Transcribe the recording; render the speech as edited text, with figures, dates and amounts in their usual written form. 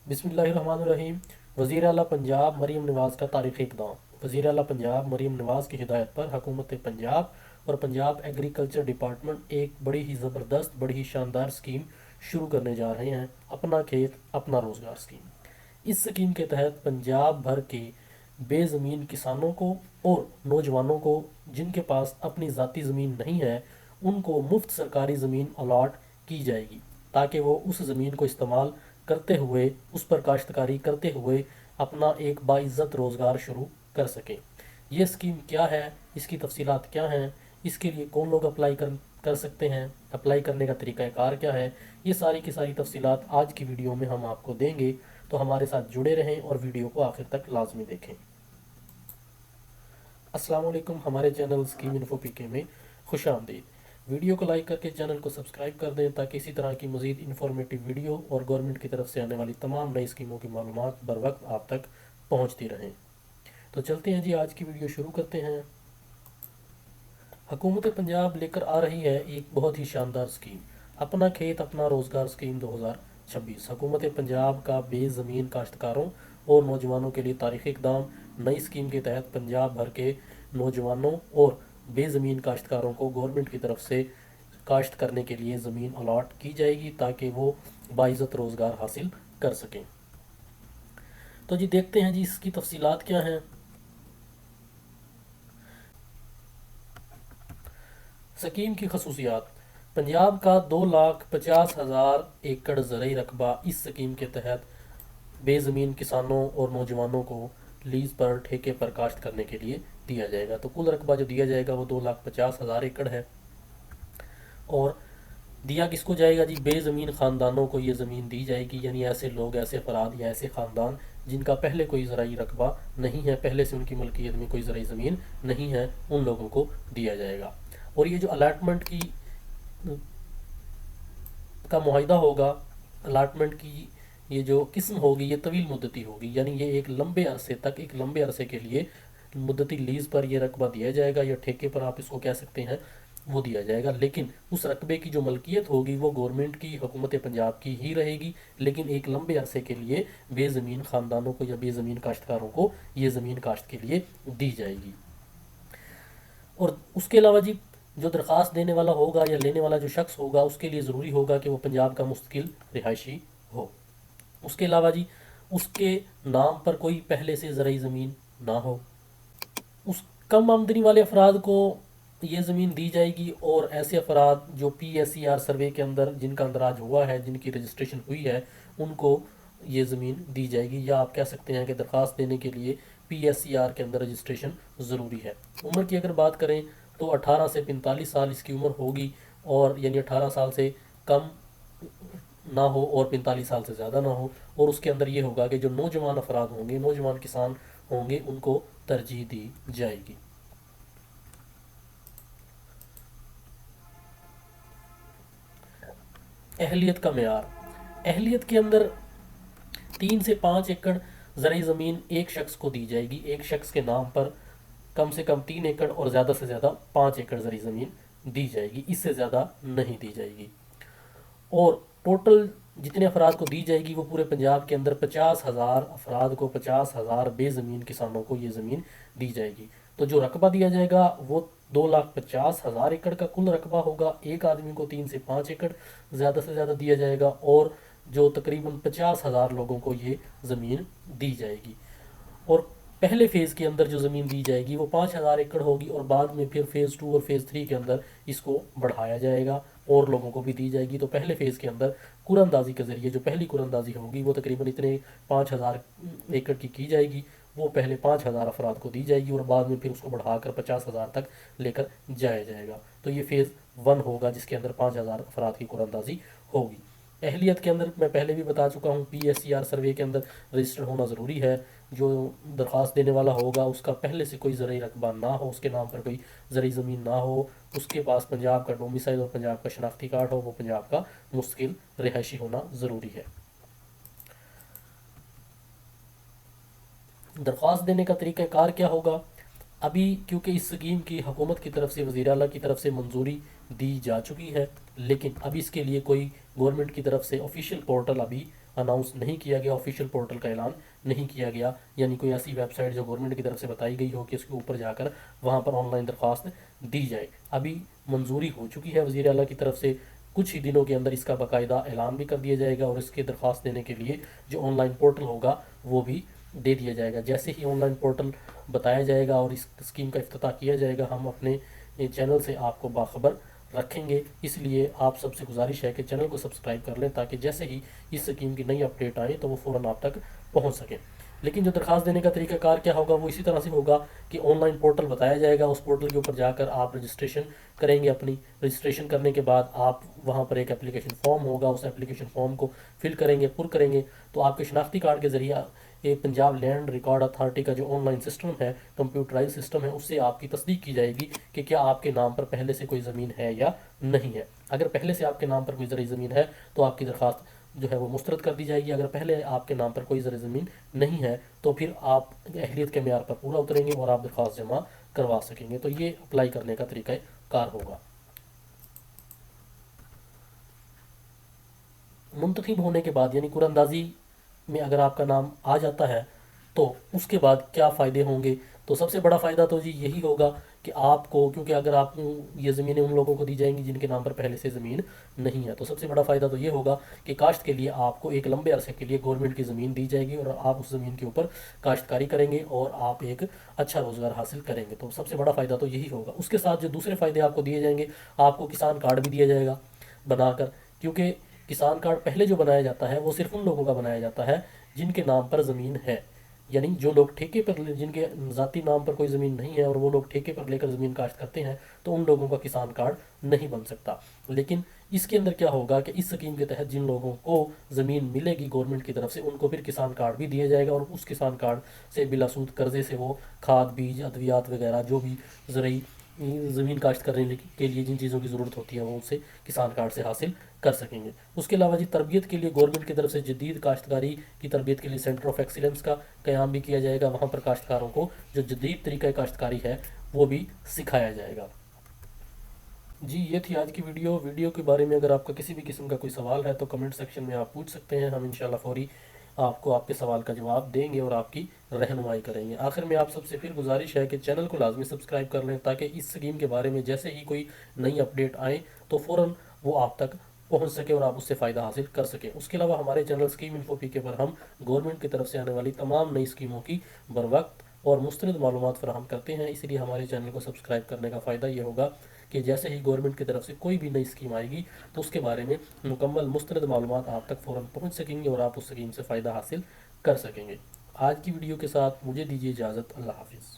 بسم اللہ الرحمن الرحیم۔ وزیر اعلیٰ پنجاب مریم نواز کا تاریخی اقدام۔ وزیر اعلیٰ پنجاب مریم نواز کی ہدایت پر حکومت پنجاب اور پنجاب ایگریکلچر ڈپارٹمنٹ ایک بڑی ہی زبردست بڑی ہی شاندار اسکیم شروع کرنے جا رہے ہیں، اپنا کھیت اپنا روزگار اسکیم۔ اس اسکیم کے تحت پنجاب بھر کے بے زمین کسانوں کو اور نوجوانوں کو جن کے پاس اپنی ذاتی زمین نہیں ہے ان کو مفت سرکاری زمین الاٹ کی جائے گی، تاکہ وہ اس زمین کو استعمال کرتے ہوئے اس پر کاشتکاری کرتے ہوئے اپنا ایک باعزت روزگار شروع کر سکیں۔ یہ اسکیم کیا ہے، اس کی تفصیلات کیا ہیں، اس کے لیے کون لوگ اپلائی کر سکتے ہیں، اپلائی کرنے کا طریقہ کار کیا ہے، یہ ساری کی ساری تفصیلات آج کی ویڈیو میں ہم آپ کو دیں گے، تو ہمارے ساتھ جڑے رہیں اور ویڈیو کو آخر تک لازمی دیکھیں۔ السلام علیکم، ہمارے چینل اسکیم انفو پی کے میں خوش آمدید۔ ویڈیو کو لائک کر کے چینل کو سبسکرائب کر دیں تاکہ اسی طرح کی مزید انفارمیٹیو ویڈیو اور گورنمنٹ کی طرف سے آنے والی تمام نئی اسکیموں کی معلومات بر وقت آپ تک پہنچتی رہیں۔ تو چلتے ہیں جی، آج کی ویڈیو شروع کرتے ہیں۔ حکومت پنجاب لے کر آ رہی ہے ایک بہت ہی شاندار اسکیم، اپنا کھیت اپنا روزگار اسکیم 2026۔ حکومت پنجاب کا بے زمین کاشتکاروں اور نوجوانوں کے لیے تاریخی اقدام۔ نئی اسکیم کے تحت پنجاب بھر کے نوجوانوں اور بے زمین کاشتکاروں کو گورنمنٹ کی طرف سے کاشت کرنے کے لیے زمین الاٹ کی جائے گی تاکہ وہ باعزت روزگار حاصل کر سکیں۔ تو جی دیکھتے ہیں جی اس کی تفصیلات کیا ہیں۔ سکیم کی خصوصیات: پنجاب کا 2,50,000 ایکڑ زرعی رقبہ اس سکیم کے تحت بے زمین کسانوں اور نوجوانوں کو لیز پر ٹھیکے پر کاشت کرنے کے لیے دیا جائے گا۔ تو کل رقبہ جو دیا جائے گا وہ 2,50,000 ایکڑ ہے، اور دیا کس کو جائے گا جی؟ بے زمین خاندانوں کو یہ زمین دی جائے گی، یعنی ایسے لوگ، ایسے افراد یا ایسے خاندان جن کا پہلے کوئی زرعی رقبہ نہیں ہے، پہلے سے ان کی ملکیت میں کوئی زرعی زمین نہیں ہے، ان لوگوں کو دیا جائے گا۔ اور یہ جو الاٹمنٹ کا معاہدہ ہوگا، الاٹمنٹ کی یہ جو قسم ہوگی یہ طویل مدتی ہوگی، یعنی یہ ایک لمبے عرصے تک، ایک لمبے عرصے کے لیے مدتی لیز پر یہ رقبہ دیا جائے گا، یا ٹھیکے پر آپ اس کو کہہ سکتے ہیں، وہ دیا جائے گا۔ لیکن اس رقبے کی جو ملکیت ہوگی وہ گورنمنٹ کی، حکومت پنجاب کی ہی رہے گی، لیکن ایک لمبے عرصے کے لیے بے زمین خاندانوں کو یا بے زمین کاشتکاروں کو یہ زمین کاشت کے لیے دی جائے گی۔ اور اس کے علاوہ جی جو درخواست دینے والا ہوگا یا لینے والا جو شخص ہوگا اس کے لیے ضروری ہوگا کہ وہ پنجاب کا مستقل رہائشی ہو۔ اس کے علاوہ جی اس کے نام پر کوئی پہلے سے زرعی زمین نہ ہو۔ اس کم آمدنی والے افراد کو یہ زمین دی جائے گی، اور ایسے افراد جو PSER سروے کے اندر جن کا اندراج ہوا ہے، جن کی رجسٹریشن ہوئی ہے، ان کو یہ زمین دی جائے گی، یا آپ کہہ سکتے ہیں کہ درخواست دینے کے لیے PSER کے اندر رجسٹریشن ضروری ہے۔ عمر کی اگر بات کریں تو 18 سے 45 سال اس کی عمر ہوگی، اور یعنی 18 سال سے کم نہ ہو اور 45 سال سے زیادہ نہ ہو۔ اور اس کے اندر یہ ہوگا کہ جو نوجوان افراد ہوں گے، نوجوان کسان ہوں گے، ان کو ترجیح دی جائے گی۔ اہلیت کا معیار: اہلیت کے اندر 3 سے 5 ایکڑ زرعی زمین ایک شخص کو دی جائے گی، ایک شخص کے نام پر کم سے کم 3 ایکڑ اور زیادہ سے زیادہ 5 ایکڑ زرعی زمین دی جائے گی، اس سے زیادہ نہیں دی جائے گی۔ اور ٹوٹل جتنے افراد کو دی جائے گی وہ پورے پنجاب کے اندر 50,000 افراد کو، 50,000 بے زمین کسانوں کو یہ زمین دی جائے گی۔ تو جو رقبہ دیا جائے گا وہ 2,50,000 ایکڑ کا کل رقبہ ہوگا، ایک آدمی کو 3 سے 5 ایکڑ زیادہ سے زیادہ دیا جائے گا، اور جو تقریباً 50,000 لوگوں کو یہ زمین دی جائے گی۔ اور پہلے فیز کے اندر جو زمین دی جائے گی وہ 5,000 ایکڑ ہوگی، اور بعد میں پھر فیز 2 اور فیز 3 کے اندر اس کو بڑھایا جائے گا اور لوگوں کو بھی دی جائے گی۔ تو پہلے فیز کے اندر قراندازی کے ذریعے جو پہلی قراندازی ہوگی وہ تقریباً اتنے 5,000 ایکڑ کی جائے گی، وہ پہلے 5,000 افراد کو دی جائے گی، اور بعد میں پھر اس کو بڑھا کر 50,000 تک لے کر جایا جائے گا۔ تو یہ فیز 1 ہوگا جس کے اندر 5,000 افراد کی قراندازی ہوگی۔ اہلیت کے اندر میں پہلے بھی بتا چکا ہوں، PSER سروے کے اندر رجسٹر ہونا ضروری ہے۔ جو درخواست دینے والا ہوگا اس کا پہلے سے کوئی زرعی رقبہ نہ ہو، اس کے نام پر کوئی زرعی زمین نہ ہو، اس کے پاس پنجاب کا ڈومیسائل اور پنجاب کا شناختی کارڈ ہو، وہ پنجاب کا مستقل رہائشی ہونا ضروری ہے۔ درخواست دینے کا طریقہ کار کیا ہوگا؟ ابھی کیونکہ اس اسکیم کی حکومت کی طرف سے، وزیر اعلیٰ کی طرف سے منظوری دی جا چکی ہے، لیکن ابھی اس کے لیے کوئی گورنمنٹ کی طرف سے آفیشیل پورٹل ابھی اناؤنس نہیں کیا گیا، آفیشیل پورٹل کا اعلان نہیں کیا گیا، یعنی کوئی ایسی ویب سائٹ جو گورنمنٹ کی طرف سے بتائی گئی ہو کہ اس کے اوپر جا کر وہاں پر آن لائن درخواست دی جائے۔ ابھی منظوری ہو چکی ہے وزیر اعلیٰ کی طرف سے، کچھ ہی دنوں کے اندر اس کا باقاعدہ اعلان بھی کر دیا جائے گا، اور اس کے درخواست دینے کے لیے جو آن لائن پورٹل ہوگا وہ بھی دے دیا جائے گا۔ جیسے ہی آن لائن پورٹل بتایا جائے گا اور اس اسکیم کا افتتاح کیا جائے گا، ہم اپنے چینل سے آپ کو باخبر رکھیں گے۔ اس لیے آپ سب سے گزارش ہے کہ چینل کو سبسکرائب کر لیں، تاکہ جیسے ہی اس اسکیم کی نئی اپڈیٹ آئے تو وہ فوراً آپ تک پہنچ سکیں۔ لیکن جو درخواست دینے کا طریقہ کار کیا ہوگا، وہ اسی طرح سے ہوگا کہ آن لائن پورٹل بتایا جائے گا، اس پورٹل کے اوپر جا کر آپ رجسٹریشن کریں گے۔ اپنی رجسٹریشن کرنے کے بعد آپ وہاں پر ایک اپلیکیشن فارم ہوگا، اس اپلیکیشن فارم کو فل کریں گے، پر کریں گے، تو آپ کے شناختی کارڈ کے ذریعہ یہ پنجاب لینڈ ریکارڈ اتھارٹی کا جو آن لائن سسٹم ہے، کمپیوٹرائز سسٹم ہے، اس سے آپ کی تصدیق کی جائے گی کہ کیا آپ کے نام پر پہلے سے کوئی زمین ہے یا نہیں ہے۔ اگر پہلے سے آپ کے نام پر کوئی زرعی زمین ہے تو آپ کی درخواست جو ہے وہ مسترد کر دی جائے گی۔ اگر پہلے آپ کے نام پر کوئی زرعی زمین نہیں ہے تو پھر آپ اہلیت کے معیار پر پورا اتریں گے اور آپ درخواست جمع کروا سکیں گے۔ تو یہ اپلائی کرنے کا طریقہ کار ہوگا۔ منتخب ہونے کے بعد، یعنی قرعہ اندازی میں اگر آپ کا نام آ جاتا ہے تو اس کے بعد کیا فائدے ہوں گے؟ تو سب سے بڑا فائدہ تو جی یہی ہوگا کہ آپ کو، کیونکہ اگر آپ یہ زمینیں ان لوگوں کو دی جائیں گی جن کے نام پر پہلے سے زمین نہیں ہے، تو سب سے بڑا فائدہ تو یہ ہوگا کہ کاشت کے لیے آپ کو ایک لمبے عرصے کے لیے گورنمنٹ کی زمین دی جائے گی، اور آپ اس زمین کے اوپر کاشتکاری کریں گے اور آپ ایک اچھا روزگار حاصل کریں گے۔ تو سب سے بڑا فائدہ تو یہی ہوگا۔ اس کے ساتھ جو دوسرے فائدے آپ کو دیے جائیں گے، آپ کو کسان کارڈ بھی دیا جائے گا بنا کر، کیونکہ کسان کارڈ پہلے جو بنایا جاتا ہے وہ صرف ان لوگوں کا بنایا جاتا ہے جن کے نام پر زمین ہے، یعنی جو لوگ ٹھیکے پر، جن کے ذاتی نام پر کوئی زمین نہیں ہے اور وہ لوگ ٹھیکے پر لے کر زمین کاشت کرتے ہیں، تو ان لوگوں کا کسان کارڈ نہیں بن سکتا۔ لیکن اس کے اندر کیا ہوگا کہ اس اسکیم کے تحت جن لوگوں کو زمین ملے گی گورنمنٹ کی طرف سے، ان کو پھر کسان کارڈ بھی دیا جائے گا، اور اس کسان کارڈ سے بلا سود قرضے سے وہ کھاد، بیج، ادویات وغیرہ جو بھی زرعی زمین کاشت کرنے کے لیے جن چیزوں کی ضرورت ہوتی ہے وہ ان سے کسان کارڈ سے حاصل کر سکیں گے۔ اس کے علاوہ جی تربیت کے لیے گورنمنٹ کی طرف سے جدید کاشتکاری کی تربیت کے لیے سینٹر آف ایکسیلنس کا قیام بھی کیا جائے گا۔ وہاں پر کاشتکاروں کو جو جدید طریقہ کاشتکاری ہے وہ بھی سکھایا جائے گا۔ جی یہ تھی آج کی ویڈیو کے بارے میں اگر آپ کا کسی بھی قسم کا کوئی سوال ہے تو کمنٹ سیکشن میں آپ پوچھ سکتے ہیں، ہم انشاءاللہ فوری آپ کو آپ کے سوال کا جواب دیں گے اور آپ کی رہنمائی کریں گے۔ آخر میں آپ سب سے پھر گزارش ہے کہ چینل کو لازمی سبسکرائب کر لیں، تاکہ اس اسکیم کے بارے میں جیسے ہی کوئی نئی اپڈیٹ آئے تو فوراً وہ آپ تک پہنچ سکے اور آپ اس سے فائدہ حاصل کر سکیں۔ اس کے علاوہ ہمارے چینل اسکیم انفو پی کے پر ہم گورنمنٹ کی طرف سے آنے والی تمام نئی اسکیموں کی بروقت اور مستند معلومات فراہم کرتے ہیں، اسی لیے ہمارے چینل کو سبسکرائب کرنے کا فائدہ یہ ہوگا کہ جیسے ہی گورنمنٹ کی طرف سے کوئی بھی نئی اسکیم آئے گی تو اس کے بارے میں مکمل مستند معلومات آپ تک فوراً پہنچ سکیں گے اور آپ اس اسکیم سے فائدہ حاصل کر سکیں گے۔ آج کی ویڈیو کے ساتھ مجھے دیجیے اجازت، اللہ حافظ۔